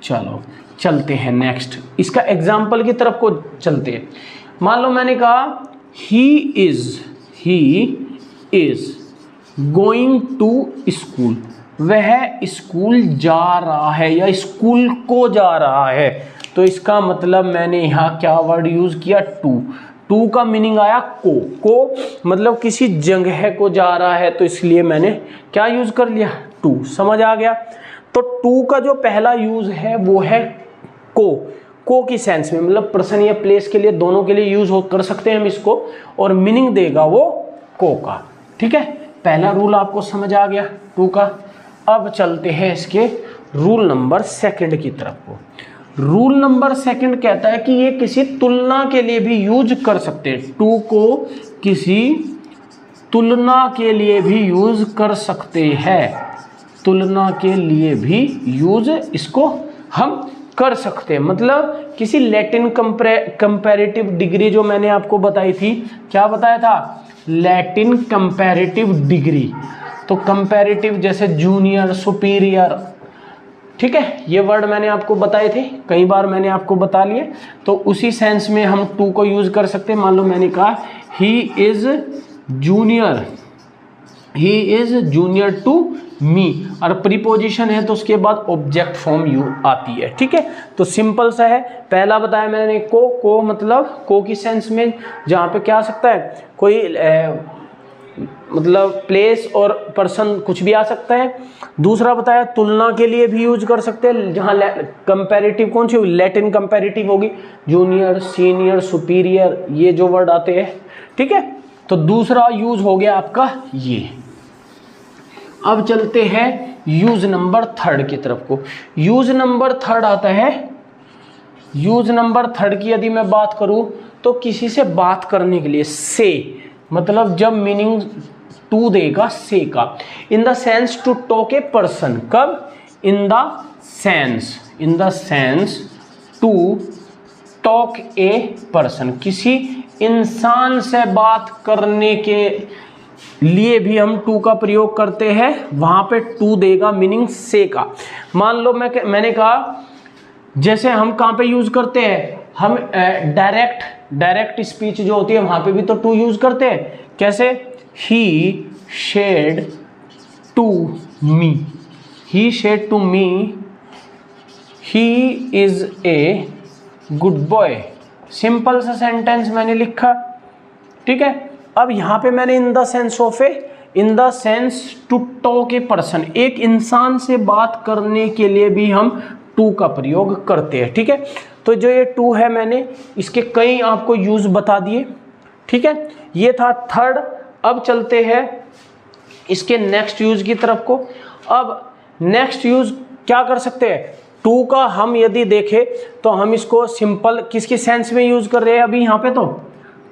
चलो चलते हैं नेक्स्ट, इसका एग्जाम्पल की तरफ को चलते हैं। मान लो मैंने कहा he is going to school, वह स्कूल जा रहा है या स्कूल को जा रहा है, तो इसका मतलब मैंने यहाँ क्या वर्ड यूज किया, टू। टू का मीनिंग आया को मतलब किसी जगह को जा रहा है, तो इसलिए मैंने क्या यूज कर लिया, टू। समझ आ गया। तो टू का जो पहला यूज है वो है को की सेंस में, मतलब पर्सन या प्लेस के लिए, दोनों के लिए यूज कर सकते हैं हम इसको, और मीनिंग देगा वो को का। ठीक है, पहला रूल आपको समझ आ गया टू का। अब चलते हैं इसके रूल नंबर सेकंड की तरफ को। रूल नंबर सेकंड कहता है कि ये किसी तुलना के लिए भी यूज कर सकते हैं, टू को किसी तुलना के लिए भी यूज कर सकते हैं, तुलना के लिए भी यूज इसको हम कर सकते हैं। मतलब किसी लैटिन कंपैरेटिव डिग्री जो मैंने आपको बताई थी, क्या बताया था, लैटिन कंपैरेटिव डिग्री। तो कंपैरेटिव जैसे जूनियर, सुपीरियर, ठीक है, ये वर्ड मैंने आपको बताए थे, कई बार मैंने आपको बता लिए। तो उसी सेंस में हम टू को यूज कर सकते हैं। मान लो मैंने कहा he is junior he is junior to me, और प्रीपोजिशन है तो उसके बाद ऑब्जेक्ट फॉर्म यू आती है। ठीक है, तो सिंपल सा है। पहला बताया मैंने को मतलब को की सेंस में जहाँ पे क्या आ सकता है, कोई मतलब प्लेस और पर्सन कुछ भी आ सकता है। दूसरा बताया तुलना के लिए भी यूज कर सकते हैं, जहाँ कंपैरेटिव कौन सी लैटिन कंपैरेटिव होगी, जूनियर, सीनियर, सुपीरियर, ये जो वर्ड आते हैं। ठीक है, तो दूसरा यूज हो गया आपका ये। अब चलते हैं यूज नंबर थर्ड की तरफ को। यूज नंबर थर्ड आता है, यूज नंबर थर्ड की यदि मैं बात करूं तो किसी से बात करने के लिए से, मतलब जब मीनिंग टू देगा से का, in the sense to talk a person, कब, in the sense to talk a person, किसी इंसान से बात करने के लिए भी हम टू का प्रयोग करते हैं। वहां पे टू देगा मीनिंग से का। मान लो मैंने कहा, जैसे हम कहाँ पे यूज करते हैं, हम डायरेक्ट स्पीच जो होती है वहां पे भी तो टू यूज करते हैं। कैसे, he said to me, he said to me, he is a good boy. Simple सा सेंटेंस मैंने लिखा। ठीक है, अब यहां पे मैंने in the sense to talk a person, एक इंसान से बात करने के लिए भी हम टू का प्रयोग करते हैं। ठीक है, तो जो ये टू है मैंने इसके कई आपको यूज बता दिए। ठीक है, ये था थर्ड। अब चलते हैं इसके नेक्स्ट यूज की तरफ को। अब नेक्स्ट यूज क्या कर सकते हैं, टू का हम यदि देखें तो हम इसको सिंपल किसकी सेंस में यूज कर रहे हैं अभी यहाँ पे, तो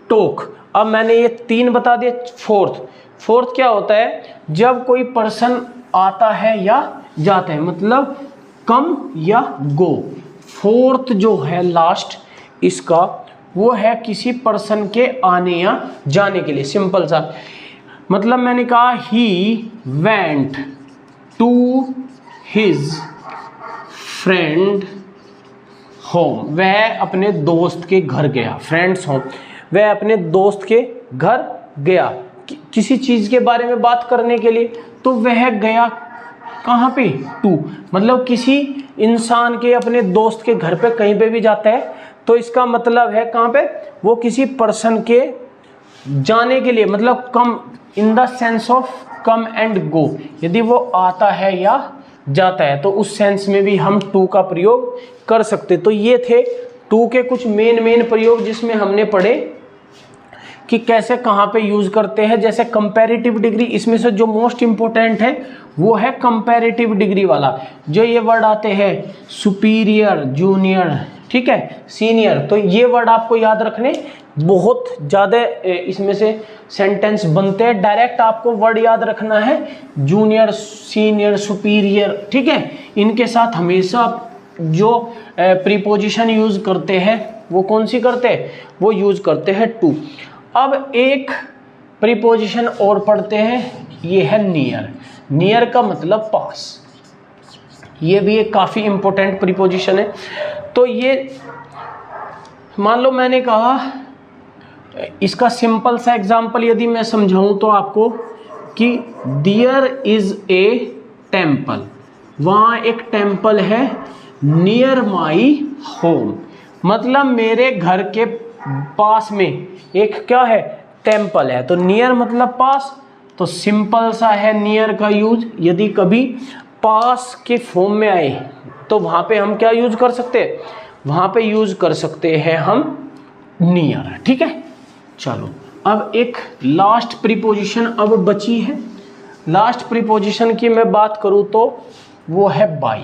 टॉक। अब मैंने ये तीन बता दिए। फोर्थ क्या होता है, जब कोई पर्सन आता है या जाता है, मतलब कम या गो। फोर्थ जो है लास्ट इसका, वो है किसी पर्सन के आने या जाने के लिए। सिंपल सा मतलब मैंने कहा he went to his friend home, वह अपने दोस्त के घर गया। फ्रेंड्स होम, वह अपने दोस्त के घर गया किसी चीज के बारे में बात करने के लिए, तो वह गया कहाँ पे, टू। मतलब किसी इंसान के अपने दोस्त के घर पे कहीं पे भी जाता है तो इसका मतलब है कहाँ पे, वो किसी पर्सन के जाने के लिए, मतलब come, in the sense of come and go, यदि वो आता है या जाता है तो उस सेंस में भी हम टू का प्रयोग कर सकते। तो ये थे टू के कुछ मेन प्रयोग जिसमें हमने पढ़े कि कैसे कहाँ पे यूज करते हैं। जैसे कंपैरेटिव डिग्री, इसमें से जो मोस्ट इंपॉर्टेंट है वो है कंपैरेटिव डिग्री वाला। जो ये वर्ड आते हैं सुपीरियर, जूनियर, ठीक है, सीनियर, तो ये वर्ड आपको याद रखने, बहुत ज़्यादा इसमें से सेंटेंस बनते हैं। डायरेक्ट आपको वर्ड याद रखना है जूनियर, सीनियर, सुपीरियर, ठीक है। इनके साथ हमेशा जो प्रीपोजिशन यूज करते हैं वो कौन सी करते हैं, वो यूज करते हैं टू। अब एक प्रीपोजिशन और पढ़ते हैं, ये है नियर। नियर का मतलब पास, ये भी एक काफ़ी इंपॉर्टेंट प्रीपोजिशन है। तो ये मान लो मैंने कहा, इसका सिंपल सा एग्जांपल यदि मैं समझाऊं तो आपको कि देयर इज ए टेम्पल, वहाँ एक टेम्पल है, नियर माई होम, मतलब मेरे घर के पास में एक क्या है, टेम्पल है। तो नियर मतलब पास, तो सिंपल सा है नियर का यूज। यदि कभी पास के फॉर्म में आए तो वहाँ पे हम क्या यूज कर सकते हैं, वहाँ पे यूज कर सकते हैं हम नियर, ठीक है। चलो अब एक लास्ट प्रीपोजिशन अब बची है। लास्ट प्रीपोजिशन की मैं बात करूँ तो वो है बाई।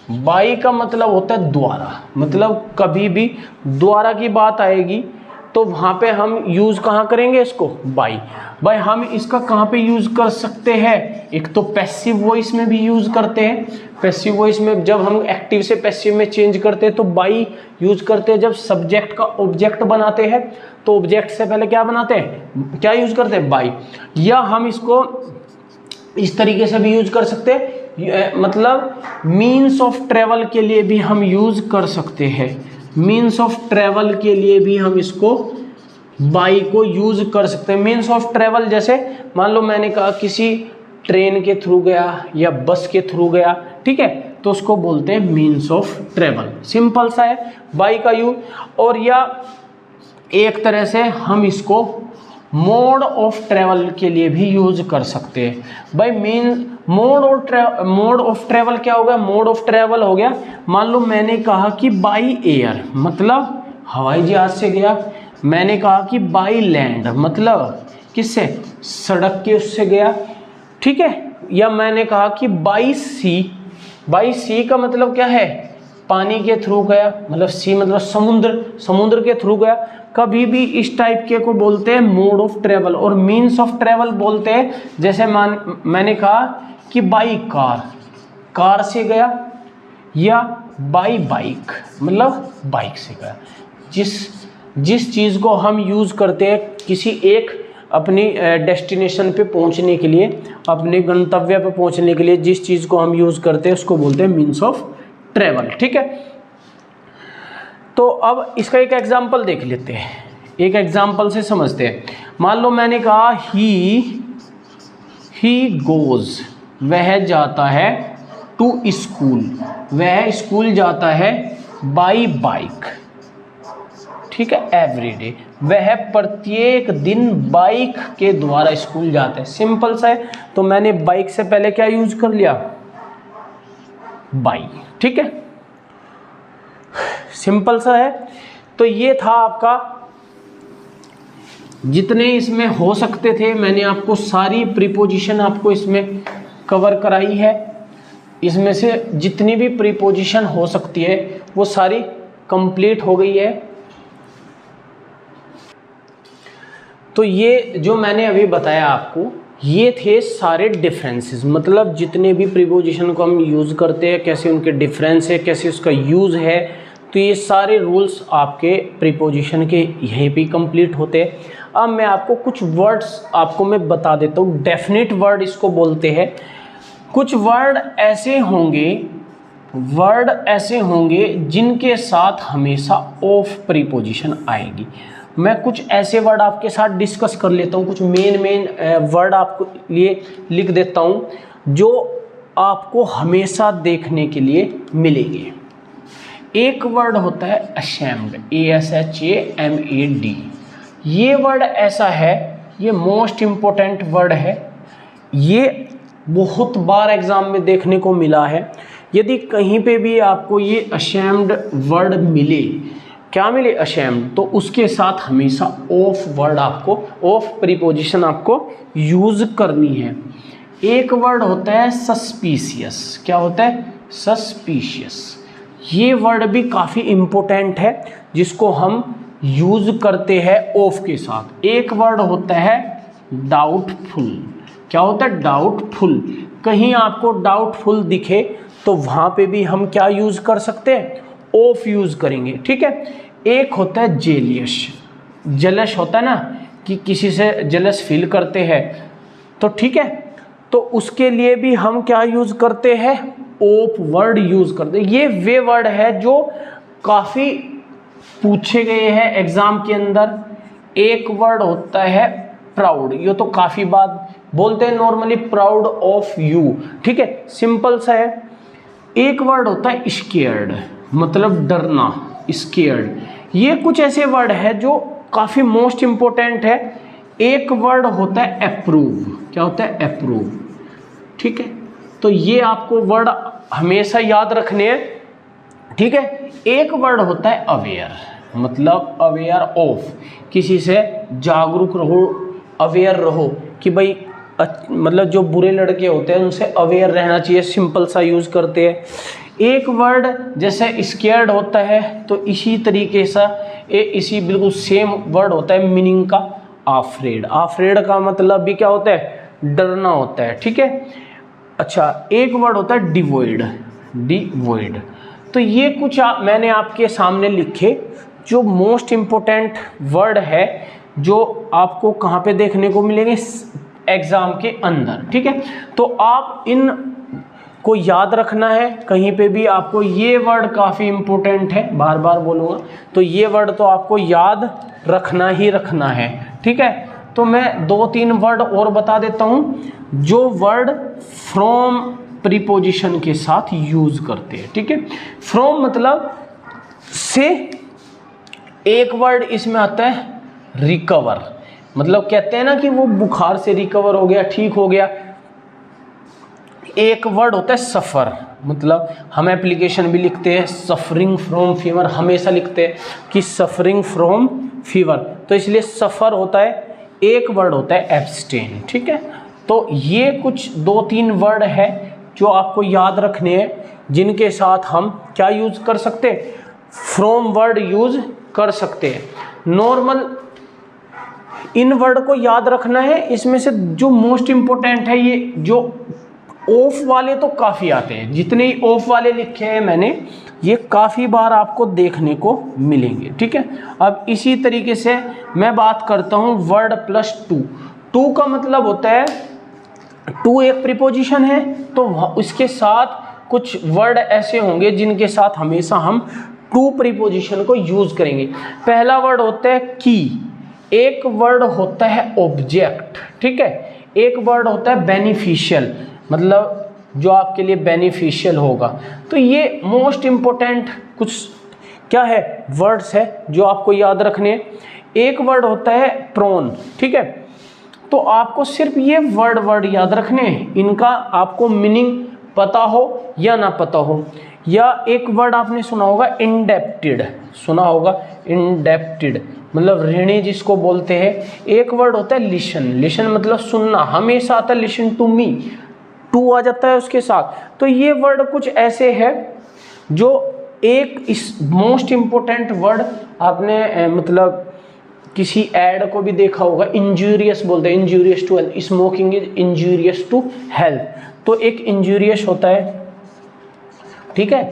बाई का मतलब होता है द्वारा, मतलब कभी भी द्वारा की बात आएगी तो वहाँ पे हम यूज़ कहाँ करेंगे इसको, बाई। भाई हम इसका कहाँ पे यूज़ कर सकते हैं, एक तो पैसिव वॉइस में भी यूज़ करते हैं। पैसिव वॉइस में जब हम एक्टिव से पैसिव में चेंज करते हैं तो बाई यूज़ करते हैं। जब सब्जेक्ट का ऑब्जेक्ट बनाते हैं तो ऑब्जेक्ट से पहले क्या बनाते हैं, क्या यूज़ करते हैं, बाई। या हम इसको इस तरीके से भी यूज़ कर सकते हैं, मतलब मीन्स ऑफ ट्रेवल के लिए भी हम यूज़ कर सकते हैं। मीन्स ऑफ ट्रेवल के लिए भी हम इसको बाई को यूज कर सकते हैं। मीन्स ऑफ ट्रेवल जैसे मान लो मैंने कहा किसी ट्रेन के थ्रू गया या बस के थ्रू गया, ठीक है, तो उसको बोलते हैं मीन्स ऑफ ट्रेवल। सिंपल सा है बाई का यूज। और या एक तरह से हम इसको मोड ऑफ ट्रेवल के लिए भी यूज कर सकते हैं। भाई मीन मोड ऑफ ट्रेवल क्या हो गया? मोड ऑफ ट्रेवल हो गया, मान लो मैंने कहा कि बाई एयर मतलब हवाई जहाज से गया, मैंने कहा कि बाई लैंड मतलब किससे? सड़क के उससे गया, ठीक है, या मैंने कहा कि बाई सी, बाई सी का मतलब क्या है? पानी के थ्रू गया, मतलब सी मतलब समुद्र, समुद्र के थ्रू गया। कभी भी इस टाइप के को बोलते हैं मोड ऑफ ट्रेवल। और मीन्स ऑफ ट्रेवल बोलते हैं जैसे मैंने कहा कि बाई कार, कार से गया, या बाई बाइक मतलब बाइक से गया। जिस चीज़ को हम यूज़ करते हैं किसी एक अपनी डेस्टिनेशन पे पहुंचने के लिए, अपने गंतव्य पे पहुंचने के लिए जिस चीज़ को हम यूज़ करते हैं उसको बोलते हैं मीन्स ऑफ ट्रेवल, ठीक है। तो अब इसका एक एग्जांपल देख लेते हैं, एक एग्जांपल से समझते हैं। मान लो मैंने कहा ही गोज, वह जाता है, टू स्कूल, वह स्कूल जाता है, बाई बाइक, ठीक है, एवरीडे, वह प्रत्येक दिन बाइक के द्वारा स्कूल जाता है। सिंपल सा है। तो मैंने बाइक से पहले क्या यूज कर लिया? बाई, ठीक है, सिंपल सा है। तो ये था आपका, जितने इसमें हो सकते थे मैंने आपको सारी प्रीपोजिशन आपको इसमें कवर कराई है। इसमें से जितनी भी प्रीपोजिशन हो सकती है वो सारी कंप्लीट हो गई है। तो ये जो मैंने अभी बताया आपको, ये थे सारे डिफरेंसेस, मतलब जितने भी प्रीपोजिशन को हम यूज़ करते हैं कैसे उनके डिफरेंस है, कैसे उसका यूज़ है। तो ये सारे रूल्स आपके प्रीपोजिशन के यहीं पे कंप्लीट होते हैं। अब मैं आपको कुछ वर्ड्स आपको मैं बता देता हूँ। डेफिनेट वर्ड इसको बोलते हैं। कुछ वर्ड ऐसे होंगे जिनके साथ हमेशा ऑफ प्रीपोजिशन आएगी। मैं कुछ ऐसे वर्ड आपके साथ डिस्कस कर लेता हूँ, कुछ मेन वर्ड आपको लिए लिख देता हूँ जो आपको हमेशा देखने के लिए मिलेंगे। एक वर्ड होता है अशेम्ड, ASHAMED। ये वर्ड ऐसा है, ये मोस्ट इम्पोर्टेंट वर्ड है, ये बहुत बार एग्जाम में देखने को मिला है। यदि कहीं पे भी आपको ये अशेम्ड वर्ड मिले, क्या मिले? अशेम्ड, तो उसके साथ हमेशा ऑफ वर्ड आपको, ऑफ प्रीपोजिशन आपको यूज करनी है। एक वर्ड होता है सस्पिशियस। क्या होता है? सस्पिशियस। ये वर्ड भी काफ़ी इम्पोर्टेंट है जिसको हम यूज करते हैं ऑफ के साथ। एक वर्ड होता है डाउटफुल। क्या होता है? डाउटफुल। कहीं आपको डाउटफुल दिखे तो वहाँ पे भी हम क्या यूज कर सकते हैं? ऑफ यूज करेंगे, ठीक है। एक होता है जेलियस। जलस होता है ना, कि किसी से जलस फील करते हैं, तो ठीक है, तो उसके लिए भी हम क्या यूज करते हैं? ऑफ वर्ड यूज करते हैं। ये वे वर्ड है जो काफ़ी पूछे गए हैं एग्जाम के अंदर। एक वर्ड होता है प्राउड, ये तो काफ़ी बात बोलते हैं नॉर्मली, प्राउड ऑफ यू, ठीक है, सिंपल सा है। एक वर्ड होता है स्केयर्ड, मतलब डरना, स्केयर्ड। ये कुछ ऐसे वर्ड है जो काफ़ी मोस्ट इम्पोर्टेंट है। एक वर्ड होता है अप्रूव। क्या होता है? अप्रूव, ठीक है। तो ये आपको वर्ड हमेशा याद रखने हैं, ठीक है। एक वर्ड होता है अवेयर, मतलब अवेयर ऑफ, किसी से जागरूक रहो, अवेयर रहो कि भाई मतलब जो बुरे लड़के होते हैं उनसे अवेयर रहना चाहिए, सिंपल सा यूज़ करते हैं। एक वर्ड जैसे स्केयर्ड होता है तो इसी तरीके से इसी बिल्कुल सेम वर्ड होता है मीनिंग का आफ्रेड। आफ्रेड का मतलब भी क्या होता है? डरना होता है, ठीक है। अच्छा, एक वर्ड होता है डिवॉइड। डिवॉइड, तो ये कुछ मैंने आपके सामने लिखे जो मोस्ट इम्पोर्टेंट वर्ड है जो आपको कहाँ पे देखने को मिलेंगे? एग्जाम के अंदर, ठीक है। तो आप इन को याद रखना है कहीं पे भी आपको, ये वर्ड काफ़ी इम्पोर्टेंट है, बार बार बोलूँगा, तो ये वर्ड तो आपको याद रखना ही रखना है, ठीक है। तो मैं 2-3 वर्ड और बता देता हूँ जो वर्ड फ्रॉम प्रीपोजिशन के साथ यूज करते हैं, ठीक है। फ्रॉम मतलब से, एक वर्ड इसमें आता है रिकवर, मतलब कहते हैं ना कि वो बुखार से रिकवर हो गया, ठीक हो गया। एक वर्ड होता है सफ़र, मतलब हम एप्लीकेशन भी लिखते हैं सफरिंग फ्रॉम फीवर, हमेशा लिखते हैं कि सफरिंग फ्रॉम फीवर, तो इसलिए सफ़र होता है। एक वर्ड होता है एब्सटेन, ठीक है। तो ये कुछ 2-3 वर्ड है जो आपको याद रखने हैं, जिनके साथ हम क्या यूज़ कर सकते हैं, फ्रॉम वर्ड यूज़ कर सकते हैं। नॉर्मल इन वर्ड को याद रखना है। इसमें से जो मोस्ट इम्पोर्टेंट है, ये जो ऑफ वाले तो काफ़ी आते हैं, जितने ही ऑफ वाले लिखे हैं मैंने, ये काफ़ी बार आपको देखने को मिलेंगे, ठीक है। अब इसी तरीके से मैं बात करता हूँ वर्ड प्लस टू। टू का मतलब होता है, टू एक प्रीपोजिशन है, तो उसके साथ कुछ वर्ड ऐसे होंगे जिनके साथ हमेशा हम टू प्रीपोजिशन को यूज़ करेंगे। पहला वर्ड होता है की, एक वर्ड होता है ऑब्जेक्ट, ठीक है, एक वर्ड होता है बेनिफिशियल, मतलब जो आपके लिए बेनिफिशियल होगा। तो ये मोस्ट इम्पोर्टेंट कुछ क्या है वर्ड्स है जो आपको याद रखने हैं। एक वर्ड होता है प्रोन, ठीक है, तो आपको सिर्फ ये वर्ड याद रखने हैं, इनका आपको मीनिंग पता हो या ना पता हो। या एक वर्ड आपने सुना होगा इंडेप्टेड, सुना होगा इंडेप्टेड, मतलब ऋणी जिसको बोलते हैं। एक वर्ड होता है लिसन, लिसन मतलब सुनना, हमेशा आता है लिसन टू मी, टू आ जाता है उसके साथ। तो ये वर्ड कुछ ऐसे है जो एक इस मोस्ट इम्पोर्टेंट वर्ड आपने मतलब किसी ऐड को भी देखा होगा, इंजूरियस बोलते हैं, injurious to health, smoking is injurious to health, तो एक इंजूरियस होता है, ठीक है।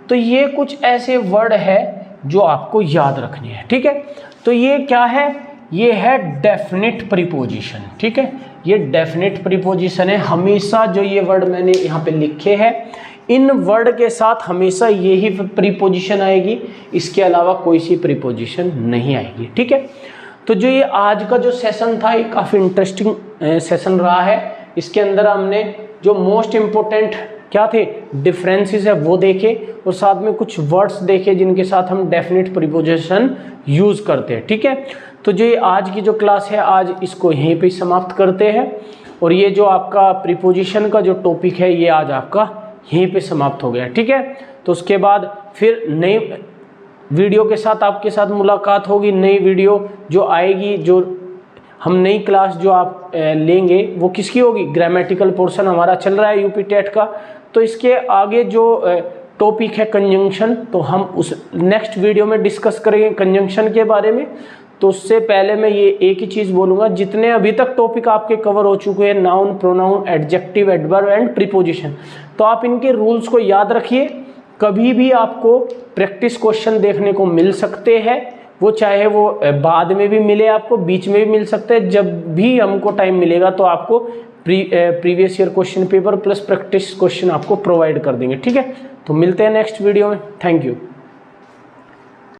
तो ये कुछ ऐसे वर्ड है जो आपको याद रखने हैं, ठीक है। तो ये क्या है, ये है डेफिनिट प्रीपोजिशन, ठीक है, ये डेफिनिट प्रीपोजिशन है। हमेशा जो ये वर्ड मैंने यहाँ पे लिखे हैं, इन वर्ड के साथ हमेशा यही प्रीपोजिशन आएगी, इसके अलावा कोई सी प्रीपोजिशन नहीं आएगी, ठीक है। तो जो ये आज का जो सेशन था, ये काफ़ी इंटरेस्टिंग सेशन रहा है। इसके अंदर हमने जो मोस्ट इम्पोर्टेंट क्या थे डिफरेंसेस है वो देखे, और साथ में कुछ वर्ड्स देखे जिनके साथ हम डेफिनिट प्रीपोजिशन यूज़ करते हैं, ठीक है। तो जो ये आज की जो क्लास है, आज इसको यहीं पे समाप्त करते हैं, और ये जो आपका प्रीपोजिशन का जो टॉपिक है ये आज आपका यहीं पे समाप्त हो गया, ठीक है। तो उसके बाद फिर नई वीडियो के साथ आपके साथ मुलाकात होगी, नई वीडियो जो आएगी, जो हम नई क्लास जो आप लेंगे वो किसकी होगी, ग्रामेटिकल पोर्शन हमारा चल रहा है यूपी टेट का, तो इसके आगे जो टॉपिक है कंजंक्शन, तो हम उस नेक्स्ट वीडियो में डिस्कस करेंगे कंजंक्शन के बारे में। तो उससे पहले मैं ये एक ही चीज़ बोलूँगा, जितने अभी तक टॉपिक आपके कवर हो चुके हैं, noun, pronoun, adjective, adverb and preposition, तो आप इनके रूल्स को याद रखिए। कभी भी आपको प्रैक्टिस क्वेश्चन देखने को मिल सकते हैं, वो चाहे वो बाद में भी मिले, आपको बीच में भी मिल सकते हैं, जब भी हमको टाइम मिलेगा तो आपको previous year question paper plus practice question आपको प्रोवाइड कर देंगे, ठीक है। तो मिलते हैं नेक्स्ट वीडियो में, थैंक यू।